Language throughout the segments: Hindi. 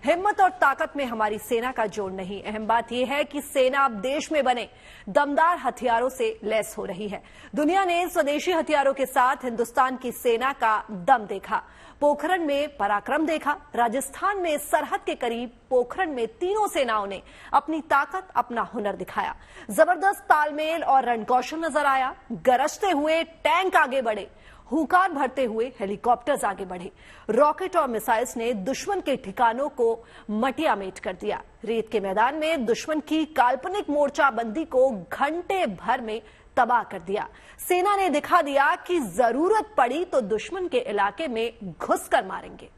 हिम्मत और ताकत में हमारी सेना का जोड़ नहीं। अहम बात यह है कि सेना अब देश में बने दमदार हथियारों से लैस हो रही है। दुनिया ने स्वदेशी हथियारों के साथ हिंदुस्तान की सेना का दम देखा। पोखरण में पराक्रम देखा। राजस्थान में सरहद के करीब पोखरण में तीनों सेनाओं ने अपनी ताकत, अपना हुनर दिखाया। जबरदस्त तालमेल और रणकौशल नजर आया। गरजते हुए टैंक आगे बढ़े, हुंकार भरते हुए हेलीकॉप्टर्स आगे बढ़े। रॉकेट और मिसाइल्स ने दुश्मन के ठिकानों को मटियामेट कर दिया। रेत के मैदान में दुश्मन की काल्पनिक मोर्चाबंदी को घंटे भर में तबाह कर दिया। सेना ने दिखा दिया कि जरूरत पड़ी तो दुश्मन के इलाके में घुसकर मारेंगे।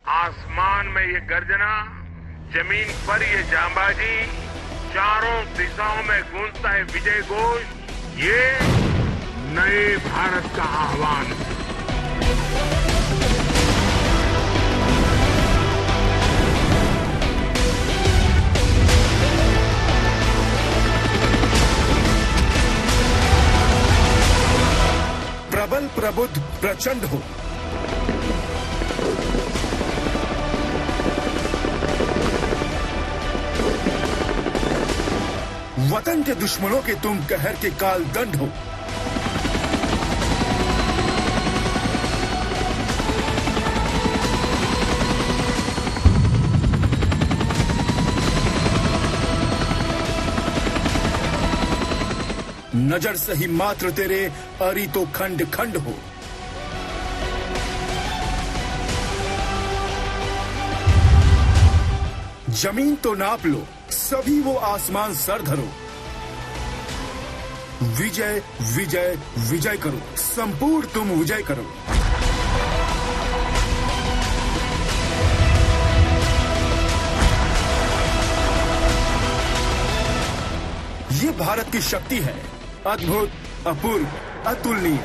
आसमान में ये गर्जना, जमीन पर ये जांबाजी, चारों दिशाओं में गूंजता है विजय घोष। ये नए भारत का आह्वान है। प्रबल, प्रबुद्ध, प्रचंड हो। वतन के दुश्मनों के तुम कहर के काल दंड हो। नजर सही मात्र तेरे, अरी तो खंड खंड हो। जमीन तो नाप लो, सभी वो आसमान सर धरो। विजय विजय विजय करो, संपूर्ण तुम विजय करो। ये भारत की शक्ति है, अद्भुत, अपूर्व, अतुलनीय।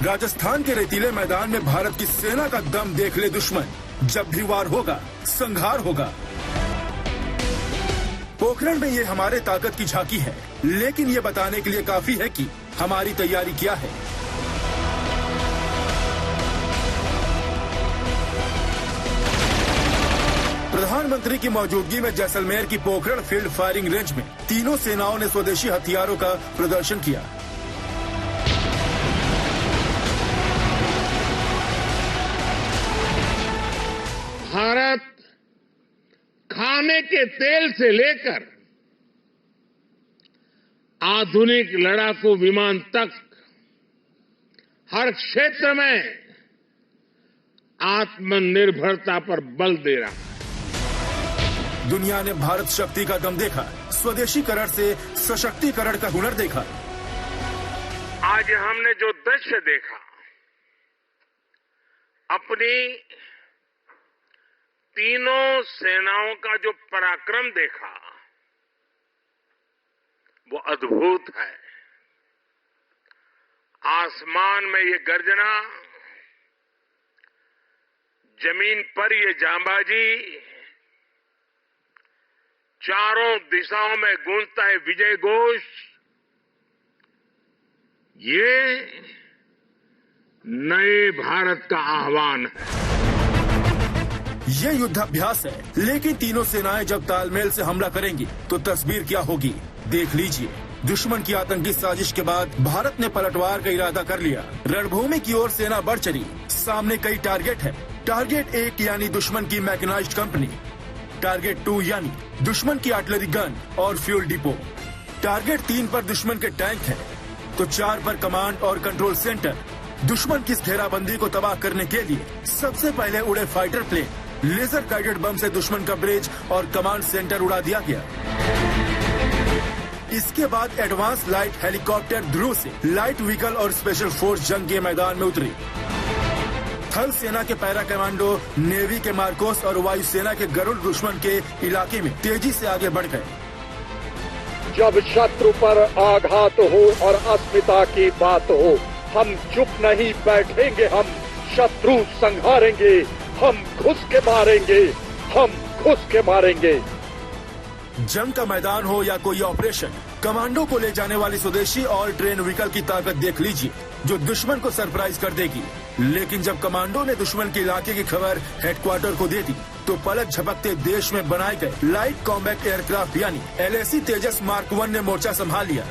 राजस्थान के रेतीले मैदान में भारत की सेना का दम देख ले दुश्मन। जब भी वार होगा, संहार होगा। पोखरण में ये हमारे ताकत की झांकी है, लेकिन ये बताने के लिए काफी है कि हमारी तैयारी क्या है। प्रधानमंत्री की मौजूदगी में जैसलमेर की पोखरण फील्ड फायरिंग रेंज में तीनों सेनाओं ने स्वदेशी हथियारों का प्रदर्शन किया। भारत खाने के तेल से लेकर आधुनिक लड़ाकू विमान तक हर क्षेत्र में आत्मनिर्भरता पर बल दे रहा है। दुनिया ने भारत शक्ति का दम देखा, स्वदेशीकरण से सशक्तिकरण का हुनर देखा। आज हमने जो दृश्य देखा, अपनी तीनों सेनाओं का जो पराक्रम देखा, वो अद्भुत है। आसमान में ये गर्जना, जमीन पर ये जांबाजी, चारों दिशाओं में गूंजता है विजय घोष। ये नए भारत का आह्वान है। ये युद्धाभ्यास है, लेकिन तीनों सेनाएं जब तालमेल से हमला करेंगी तो तस्वीर क्या होगी, देख लीजिए। दुश्मन की आतंकी साजिश के बाद भारत ने पलटवार का इरादा कर लिया। रणभूमि की ओर सेना बढ़ चली। सामने कई टारगेट है। टारगेट 1 यानी दुश्मन की मैकेनाइज्ड कंपनी, टारगेट 2 यानी दुश्मन की आर्टिलरी गन और फ्यूल डिपो, टारगेट 3 पर दुश्मन के टैंक है, तो 4 पर कमांड और कंट्रोल सेंटर। दुश्मन की घेराबंदी को तबाह करने के लिए सबसे पहले उड़े fighter plane. Laser guided bomb से दुश्मन का ब्रिज और कमांड सेंटर उड़ा दिया गया। इसके बाद एडवांस लाइट हेलीकॉप्टर ध्रुव से लाइट व्हीकल और स्पेशल फोर्स जंग के मैदान में उतरी। थल सेना के पैरा कमांडो, नेवी के मार्कोस और वायुसेना के गरुड़ दुश्मन के इलाके में तेजी से आगे बढ़ गए। जब शत्रु पर आघात हो और अस्मिता की बात हो, हम चुप नहीं बैठेंगे, हम शत्रु संहारेंगे, हम घुस के मारेंगे, हम घुस के मारेंगे। जंग का मैदान हो या कोई ऑपरेशन, कमांडो को ले जाने वाली स्वदेशी और ट्रेन व्हीकल की ताकत देख लीजिए, जो दुश्मन को सरप्राइज कर देगी। लेकिन जब कमांडो ने दुश्मन के इलाके की खबर हेडक्वार्टर को दे दी तो पलक झपकते देश में बनाए गए लाइट कॉम्बैट एयरक्राफ्ट यानी LAC तेजस मार्क 1 ने मोर्चा संभाल लिया।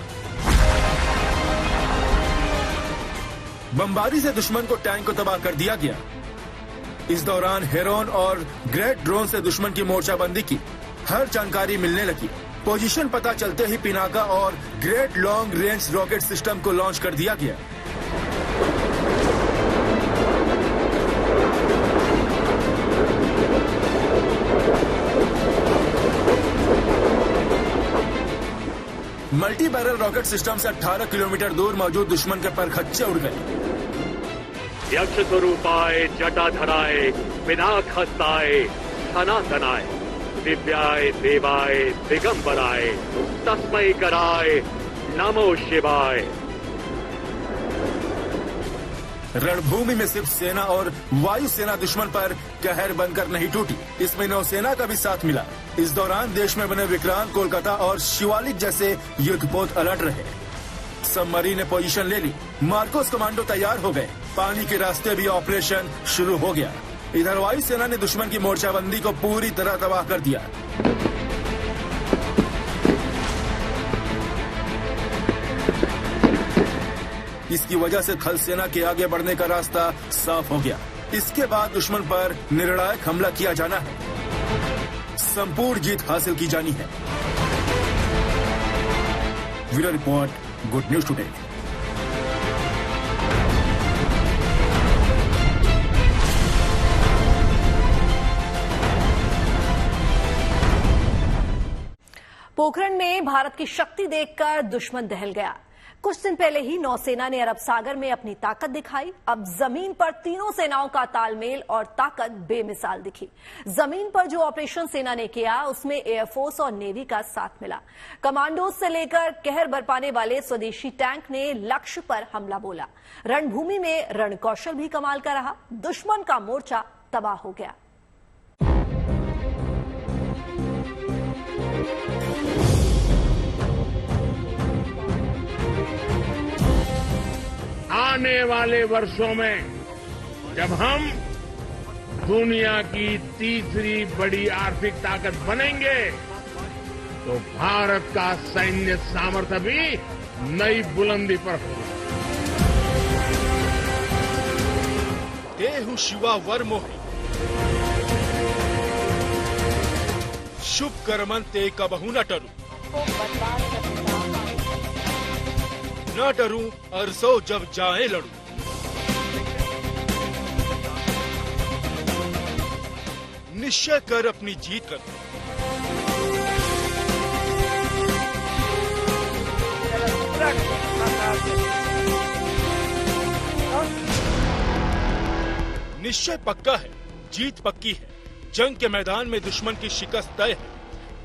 बमबारी से दुश्मन को टैंक को तबाह कर दिया गया। इस दौरान हेरोन और ग्रेट ड्रोन से दुश्मन की मोर्चाबंदी की हर जानकारी मिलने लगी। पोजीशन पता चलते ही पिनाका और great long range rocket system को लॉन्च कर दिया गया। मल्टी बैरल रॉकेट सिस्टम से 18 किलोमीटर दूर मौजूद दुश्मन के परखच्चे उड़ गए। यक्ष स्वरूपाय जटाधराय विनाक हस्ताय सनातनाय दिव्याय देवाय दिगंबराय तस्मै कराय नमो शिवाय। रणभूमि में सिर्फ सेना और वायुसेना दुश्मन पर कहर बनकर नहीं टूटी, इसमें नौसेना का भी साथ मिला। इस दौरान देश में बने विक्रांत, कोलकाता और शिवालिक जैसे युद्धपोत अलर्ट रहे। सबमरीन ने पोजीशन ले ली। मार्कोस कमांडो तैयार हो गए। पानी के रास्ते भी ऑपरेशन शुरू हो गया। इधर वायुसेना ने दुश्मन की मोर्चाबंदी को पूरी तरह तबाह कर दिया। इसकी वजह से थल सेना के आगे बढ़ने का रास्ता साफ हो गया। इसके बाद दुश्मन पर निर्णायक हमला किया जाना है, संपूर्ण जीत हासिल की जानी है। Bureau report, good news today. Pokhran में भारत की शक्ति देखकर दुश्मन दहल गया। कुछ दिन पहले ही नौसेना ने अरब सागर में अपनी ताकत दिखाई। अब जमीन पर तीनों सेनाओं का तालमेल और ताकत बेमिसाल दिखी। जमीन पर जो ऑपरेशन सेना ने किया उसमें एयरफोर्स और नेवी का साथ मिला। कमांडोज से लेकर कहर बरपाने वाले स्वदेशी टैंक ने लक्ष्य पर हमला बोला। रणभूमि में रणकौशल भी कमाल का रहा। दुश्मन का मोर्चा तबाह हो गया। आने वाले वर्षों में जब हम दुनिया की तीसरी बड़ी आर्थिक ताकत बनेंगे तो भारत का सैन्य सामर्थ्य भी नई बुलंदी पर होगा। देहु शिवा वर मोहि शुभ कर्मंते कबहु न टरू, न डरूं अरसो जब जाए लड़ूं। निश्चय कर अपनी जीत कर। निश्चय पक्का है, जीत पक्की है। जंग के मैदान में दुश्मन की शिकस्त तय है।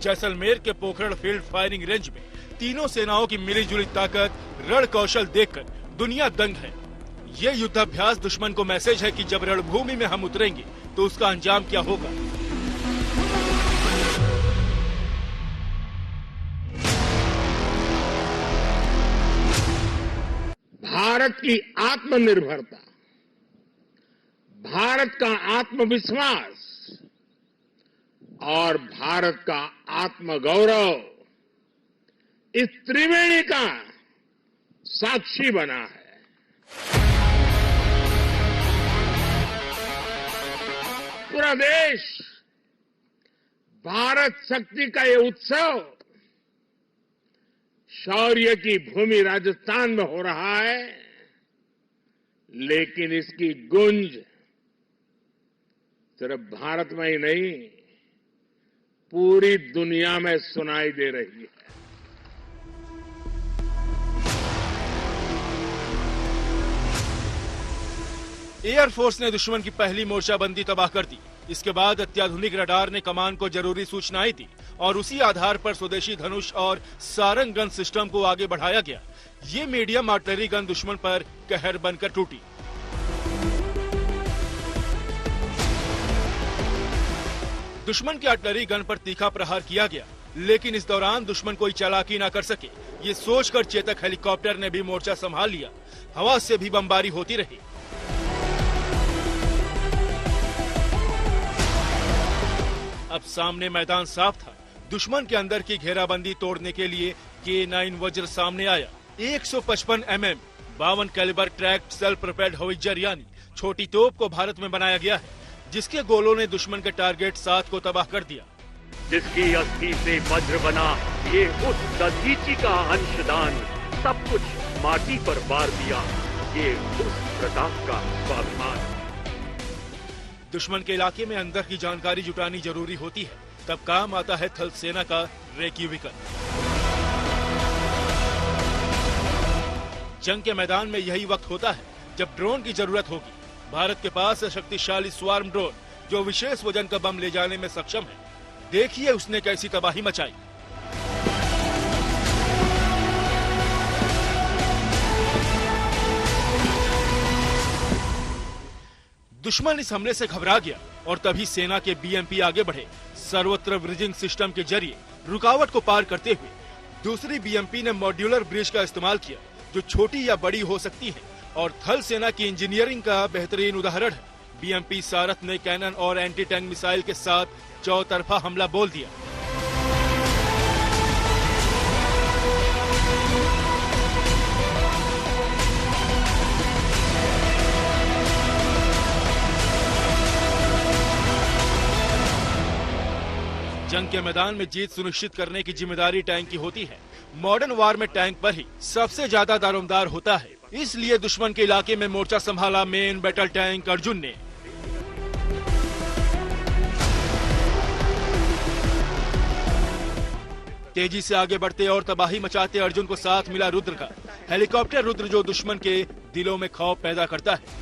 जैसलमेर के पोखरण फील्ड फायरिंग रेंज में तीनों सेनाओं की मिलीजुली ताकत, रण कौशल देखकर दुनिया दंग है। ये युद्धाभ्यास दुश्मन को मैसेज है कि जब रणभूमि में हम उतरेंगे तो उसका अंजाम क्या होगा। भारत की आत्मनिर्भरता, भारत का आत्मविश्वास और भारत का आत्मगौरव इस त्रिवेणी का साक्षी बना है। पूरा देश भारत शक्ति का ये उत्सव शौर्य की भूमि राजस्थान में हो रहा है, लेकिन इसकी गूंज सिर्फ भारत में ही नहीं पूरी दुनिया में सुनाई दे रही है। एयरफोर्स ने दुश्मन की पहली मोर्चाबंदी तबाह कर दी। इसके बाद अत्याधुनिक रडार ने कमान को जरूरी सूचनाएं दी और उसी आधार पर स्वदेशी धनुष और सारंग गन सिस्टम को आगे बढ़ाया गया। ये मीडियम आर्टिलरी गन दुश्मन पर कहर बनकर टूटी। दुश्मन की आर्टिलरी गन पर तीखा प्रहार किया गया, लेकिन इस दौरान दुश्मन कोई चालाकी न कर सके। ये सोचकर चेतक हेलीकॉप्टर ने भी मोर्चा संभाल लिया। हवा से भी बमबारी होती रही। अब सामने मैदान साफ था। दुश्मन के अंदर की घेराबंदी तोड़ने के लिए K9 वज्र सामने आया। 155 mm 52 calibre tracked self propelled howitzer यानी छोटी तोप को भारत में बनाया गया है, जिसके गोलों ने दुश्मन के टारगेट 7 को तबाह कर दिया। जिसकी अस्थि से वज्र बना ये उस दधीची का अंशदान, सब कुछ माटी पर वार दिया, ये उस प्रताप का स्वाभिमान। दुश्मन के इलाके में अंदर की जानकारी जुटानी जरूरी होती है, तब काम आता है थल सेना का रेकी व्हीकल। जंग के मैदान में यही वक्त होता है जब ड्रोन की जरूरत होगी। भारत के पास है शक्तिशाली स्वार्म ड्रोन जो विशेष वजन का बम ले जाने में सक्षम है। देखिए उसने कैसी तबाही मचाई। दुश्मन इस हमले से घबरा गया और तभी सेना के BMP आगे बढ़े। सर्वत्र ब्रिजिंग सिस्टम के जरिए रुकावट को पार करते हुए दूसरी BMP ने मॉड्यूलर ब्रिज का इस्तेमाल किया, जो छोटी या बड़ी हो सकती है और थल सेना की इंजीनियरिंग का बेहतरीन उदाहरण है। BMP सारथ ने कैनन और एंटी टैंक मिसाइल के साथ चौतरफा हमला बोल दिया। जंग के मैदान में जीत सुनिश्चित करने की जिम्मेदारी टैंक की होती है। मॉडर्न वार में टैंक पर ही सबसे ज्यादा दारोमदार होता है, इसलिए दुश्मन के इलाके में मोर्चा संभाला मेन बैटल टैंक अर्जुन ने। तेजी से आगे बढ़ते और तबाही मचाते अर्जुन को साथ मिला रुद्र का हेलीकॉप्टर रुद्र, जो दुश्मन के दिलों में खौफ पैदा करता है।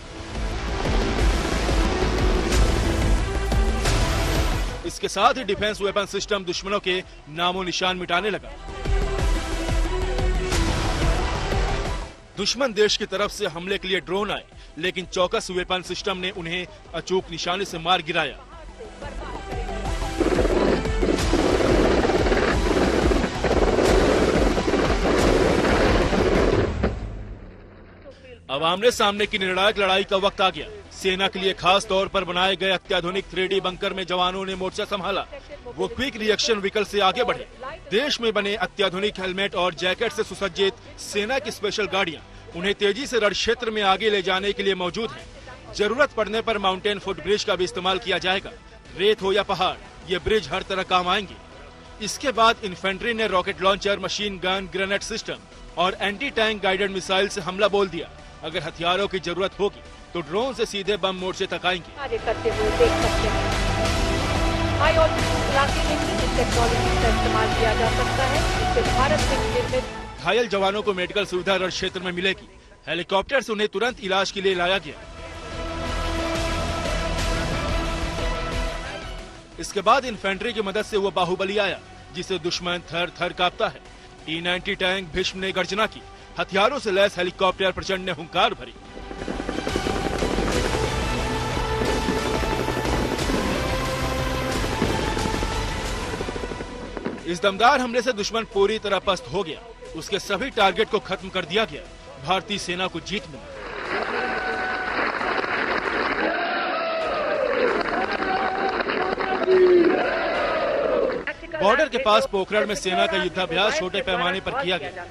इसके साथ ही डिफेंस वेपन सिस्टम दुश्मनों के नामो निशान मिटाने लगा। दुश्मन देश की तरफ से हमले के लिए ड्रोन आए, लेकिन चौकस वेपन सिस्टम ने उन्हें अचूक निशाने से मार गिराया। अब आमने सामने की निर्णायक लड़ाई का वक्त आ गया। सेना के लिए खास तौर पर बनाए गए अत्याधुनिक 3D बंकर में जवानों ने मोर्चा संभाला। वो क्विक रिएक्शन व्हीकल से आगे बढ़े। देश में बने अत्याधुनिक हेलमेट और जैकेट से सुसज्जित सेना की स्पेशल गाड़ियां उन्हें तेजी से रण क्षेत्र में आगे ले जाने के लिए मौजूद हैं। जरूरत पड़ने पर माउंटेन फुट ब्रिज का भी इस्तेमाल किया जाएगा। रेत हो या पहाड़, ये ब्रिज हर तरह काम आएंगे। इसके बाद इन्फेंट्री ने rocket launcher, machine gun, grenade system और एंटी टैंक गाइडेड मिसाइल से हमला बोल दिया। अगर हथियारों की जरूरत होगी तो ड्रोन से सीधे बम मोर्चे तक आएंगे। कार्य करते हुए देख सकते हैं। हाई ऑल्टीट्यूड इलाके में भी इस टेक्नोलॉजी का इस्तेमाल किया जा सकता है, जिससे भारत में निर्मित घायल जवानों को मेडिकल सुविधा रण क्षेत्र में मिलेगी। हेलीकॉप्टर से उन्हें तुरंत इलाज के लिए लाया गया। इसके बाद इन्फेंट्री की मदद से वो बाहुबली आया, जिसे दुश्मन थर थर कांपता है। T-90 टैंक भीष्म ने गर्जना की। हथियारों से लैस हेलीकॉप्टर प्रचंड ने हुंकार भरी। इस दमदार हमले से दुश्मन पूरी तरह पस्त हो गया। उसके सभी टारगेट को खत्म कर दिया गया। भारतीय सेना को जीत मिली। बॉर्डर के पास पोखरण में सेना का युद्धाभ्यास छोटे पैमाने पर किया गया,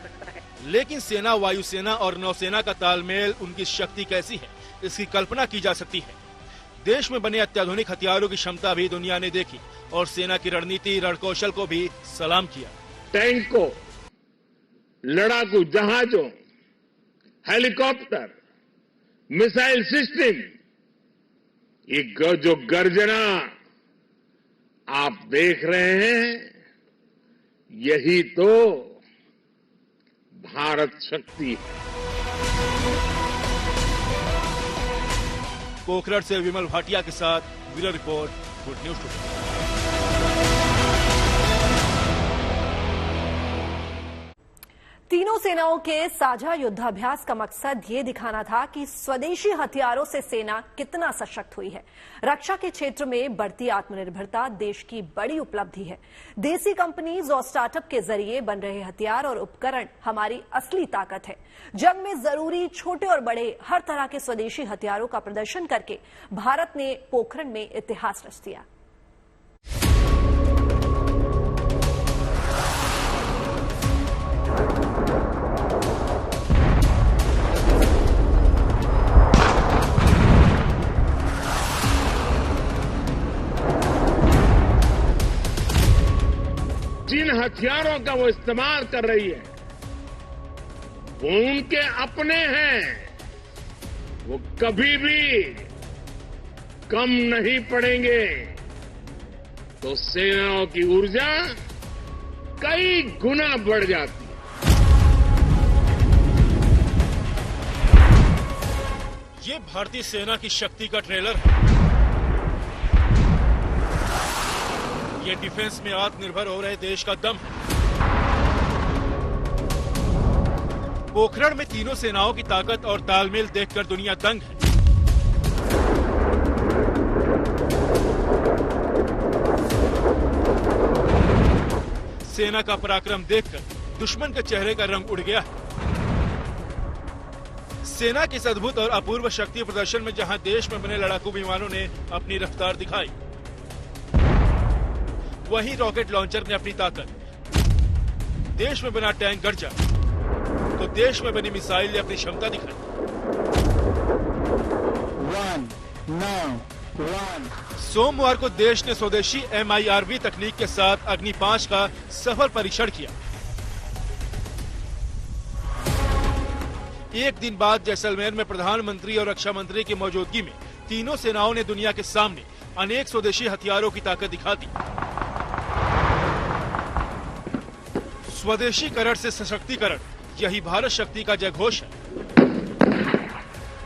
लेकिन सेना, वायुसेना और नौसेना का तालमेल, उनकी शक्ति कैसी है, इसकी कल्पना की जा सकती है। देश में बने अत्याधुनिक हथियारों की क्षमता भी दुनिया ने देखी और सेना की रणनीति, रणकौशल को भी सलाम किया। टैंकों, लड़ाकू जहाजों, हेलीकॉप्टर, मिसाइल सिस्टम, ये जो गर्जना आप देख रहे हैं, यही तो भारत शक्ति है। पोखरण से विमल भाटिया के साथ bureau report, good news today. तीनों सेनाओं के साझा युद्धाभ्यास का मकसद ये दिखाना था कि स्वदेशी हथियारों से सेना कितना सशक्त हुई है। रक्षा के क्षेत्र में बढ़ती आत्मनिर्भरता देश की बड़ी उपलब्धि है। देसी कंपनीज और स्टार्टअप के जरिए बन रहे हथियार और उपकरण हमारी असली ताकत है। जंग में जरूरी छोटे और बड़े हर तरह के स्वदेशी हथियारों का प्रदर्शन करके भारत ने पोखरण में इतिहास रच दिया। हथियारों का वो इस्तेमाल कर रही है वो उनके अपने हैं, वो कभी भी कम नहीं पड़ेंगे। तो सेनाओं की ऊर्जा कई गुना बढ़ जाती है। ये भारतीय सेना की शक्ति का ट्रेलर है। ये डिफेंस में आत्मनिर्भर हो रहे देश का दम है। पोखरण में तीनों सेनाओं की ताकत और तालमेल देखकर दुनिया दंग है। सेना का पराक्रम देखकर दुश्मन के चेहरे का रंग उड़ गया है। सेना के इस अद्भुत और अपूर्व शक्ति प्रदर्शन में जहां देश में बने लड़ाकू विमानों ने अपनी रफ्तार दिखाई, वहीं रॉकेट लॉन्चर ने अपनी ताकत, देश में बना टैंक गरजा तो देश में बनी मिसाइल ने अपनी क्षमता दिखाई। सोमवार को देश ने स्वदेशी MIRV तकनीक के साथ अग्नि 5 का सफल परीक्षण किया। एक दिन बाद जैसलमेर में प्रधानमंत्री और रक्षा मंत्री की मौजूदगी में तीनों सेनाओं ने दुनिया के सामने अनेक स्वदेशी हथियारों की ताकत दिखा दी। स्वदेशीकरण से सशक्तिकरण, यही भारत शक्ति का जयघोष है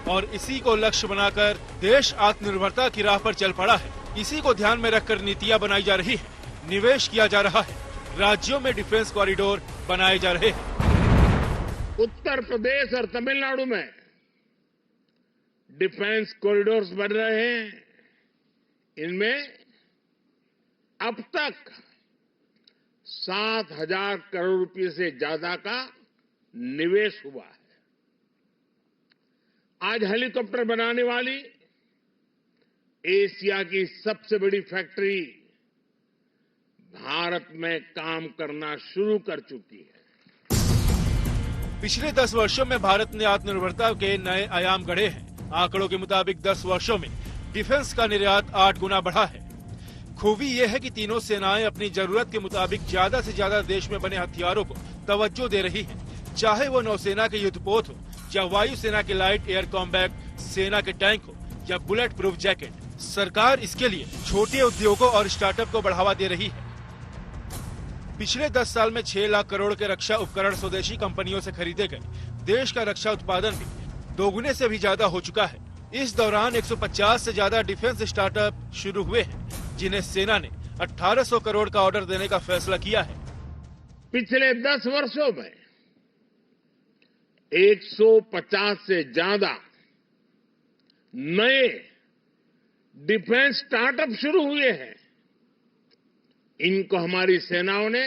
और इसी को लक्ष्य बनाकर देश आत्मनिर्भरता की राह पर चल पड़ा है। इसी को ध्यान में रखकर नीतियां बनाई जा रही है, निवेश किया जा रहा है, राज्यों में डिफेंस कॉरिडोर बनाए जा रहे हैं। उत्तर प्रदेश और तमिलनाडु में डिफेंस कॉरिडोर्स बन रहे हैं। इनमें अब तक 7,000 करोड़ रुपए से ज्यादा का निवेश हुआ है। आज हेलीकॉप्टर बनाने वाली एशिया की सबसे बड़ी फैक्ट्री भारत में काम करना शुरू कर चुकी है। पिछले 10 वर्षों में भारत ने आत्मनिर्भरता के नए आयाम गढ़े हैं। आंकड़ों के मुताबिक 10 वर्षों में डिफेंस का निर्यात 8 गुना बढ़ा है। खूबी यह है कि तीनों सेनाएं अपनी जरूरत के मुताबिक ज्यादा से ज्यादा देश में बने हथियारों को तवज्जो दे रही हैं। चाहे वो नौसेना के युद्धपोत हो या वायुसेना के लाइट एयर कॉम्बैट सेना के टैंक हो या बुलेट प्रूफ जैकेट, सरकार इसके लिए छोटे उद्योगों और स्टार्टअप को बढ़ावा दे रही है। पिछले 10 साल में 6 लाख करोड़ के रक्षा उपकरण स्वदेशी कंपनियों से खरीदे गए। देश का रक्षा उत्पादन भी दोगुने से भी ज्यादा हो चुका है। इस दौरान 150 से ज्यादा डिफेंस स्टार्टअप शुरू हुए हैं, जिन्हें सेना ने 1800 करोड़ का ऑर्डर देने का फैसला किया है। पिछले 10 वर्षों में 150 से ज्यादा नए डिफेंस स्टार्टअप शुरू हुए हैं। इनको हमारी सेनाओं ने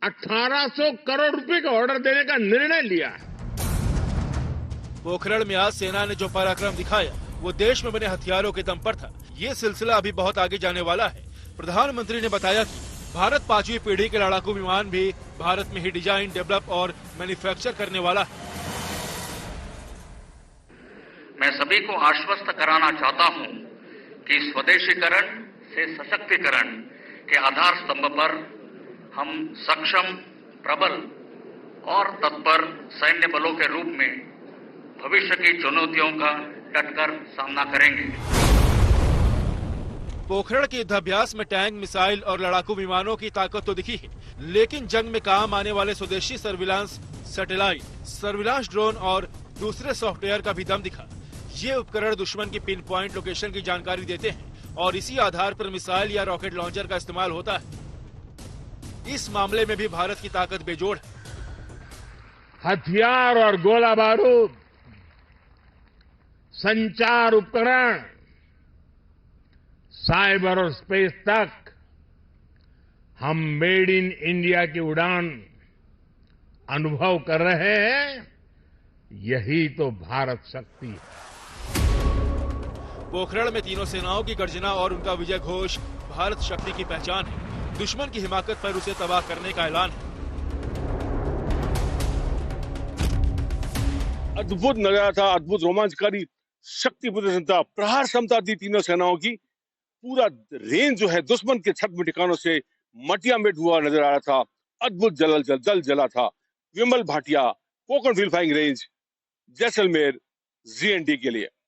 1800 करोड़ रुपए का ऑर्डर देने का निर्णय लिया है। पोखरण में आज सेना ने जो पराक्रम दिखाया वो देश में बने हथियारों के दम पर था। ये सिलसिला अभी बहुत आगे जाने वाला है। प्रधानमंत्री ने बताया कि भारत 5वीं पीढ़ी के लड़ाकू विमान भी भारत में ही डिजाइन, डेवलप और मैन्युफैक्चर करने वाला है। मैं सभी को आश्वस्त कराना चाहता हूं कि स्वदेशीकरण से सशक्तिकरण के आधार स्तंभ पर हम सक्षम, प्रबल और तत्पर सैन्य बलों के रूप में भविष्य की चुनौतियों का डटकर सामना करेंगे। पोखरण के युद्धाभ्यास में टैंक, मिसाइल और लड़ाकू विमानों की ताकत तो दिखी है, लेकिन जंग में काम आने वाले स्वदेशी सर्विलांस सैटेलाइट, सर्विलांस ड्रोन और दूसरे सॉफ्टवेयर का भी दम दिखा। ये उपकरण दुश्मन की पिन पॉइंट लोकेशन की जानकारी देते हैं और इसी आधार पर मिसाइल या रॉकेट लॉन्चर का इस्तेमाल होता है। इस मामले में भी भारत की ताकत बेजोड़ है। हथियार और गोला बारूद, संचार उपकरण, साइबर और स्पेस तक हम मेड इन इंडिया की उड़ान अनुभव कर रहे हैं। यही तो भारत शक्ति है। पोखरण में तीनों सेनाओं की गर्जना और उनका विजय घोष भारत शक्ति की पहचान है। दुश्मन की हिमाकत पर उसे तबाह करने का ऐलान है। अद्भुत नजारा था, अद्भुत रोमांचकारी शक्ति प्रदर्शन था। प्रहार क्षमता थी तीनों सेनाओं की। पूरा रेंज जो है दुश्मन के छद्म ठिकानों से मटिया में धुआं नजर आ रहा था, अद्भुत जल जला था। Vimal Bhatia, Kokan field firing range, Jaisalmer, GNT के लिए।